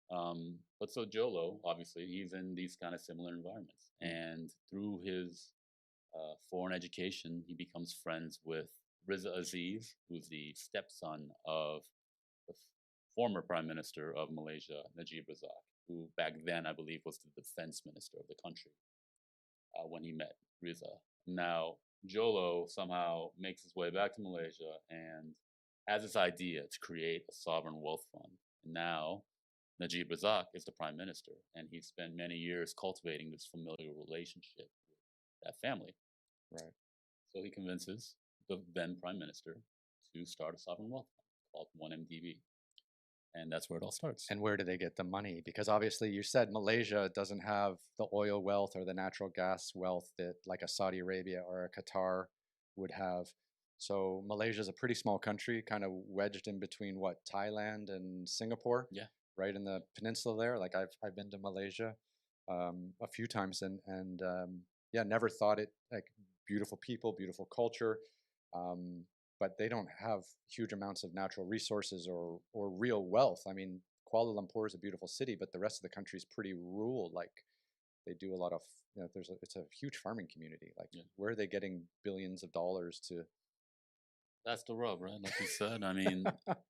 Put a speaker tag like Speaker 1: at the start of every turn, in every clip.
Speaker 1: But so Jolo, obviously, he's in these kind of similar environments, and through his foreign education, he becomes friends with Riza Aziz, who's the stepson of the former Prime Minister of Malaysia, Najib Razak, who back then I believe was the defense minister of the country when he met Riza. Now, Jolo somehow makes his way back to Malaysia and has this idea to create a sovereign wealth fund. And now, Najib Razak is the prime minister, and he spent many years cultivating this familiar relationship with that family.
Speaker 2: Right.
Speaker 1: So he convinces the then prime minister to start a sovereign wealth fund called 1MDB. And that's where it all starts.
Speaker 2: And where do they get the money? Because obviously you said Malaysia doesn't have the oil wealth or the natural gas wealth that like a Saudi Arabia or a Qatar would have. So Malaysia is a pretty small country, kind of wedged in between what, Thailand and Singapore?
Speaker 1: Yeah.
Speaker 2: Right in the peninsula there. Like I've been to Malaysia a few times and yeah, never thought it like beautiful people, beautiful culture. But they don't have huge amounts of natural resources or real wealth. I mean, Kuala Lumpur is a beautiful city, but the rest of the country is pretty rural. Like they do a lot of, it's a huge farming community. Like where are they getting billions of dollars to?
Speaker 1: That's the rub, right? Like you said, I mean,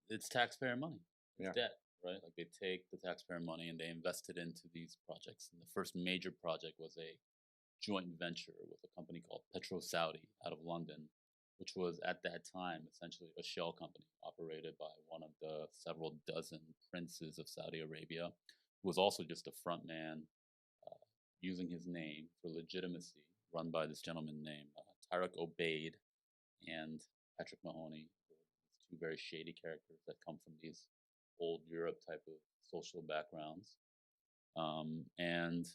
Speaker 1: it's taxpayer money. It's debt, right? Like they take the taxpayer money and they invest it into these projects. And the first major project was a joint venture with a company called Petro Saudi out of London, which was at that time essentially a shell company operated by one of the several dozen princes of Saudi Arabia, who was also just a front man using his name for legitimacy, run by this gentleman named Tariq Obaid and Patrick Mahoney, two very shady characters that come from these old Europe type of social backgrounds. And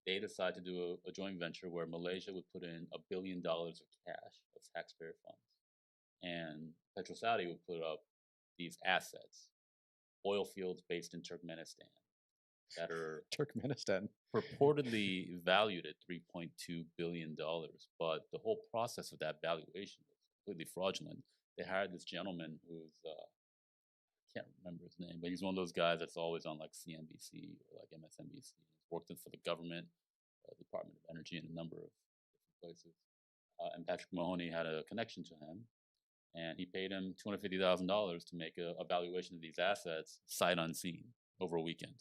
Speaker 1: they decided to do a joint venture where Malaysia would put in $1 billion of cash of taxpayer funds, and Petrosaudi would put up these assets, oil fields based in Turkmenistan, that are
Speaker 2: Turkmenistan
Speaker 1: purportedly valued at $3.2 billion. But the whole process of that valuation was completely fraudulent. They hired this gentleman who's I can't remember his name, but he's one of those guys that's always on like CNBC or like MSNBC. He's worked for the government, Department of Energy, in a number of different places. And Patrick Mahoney had a connection to him, and he paid him $250,000 to make a valuation of these assets sight unseen over a weekend.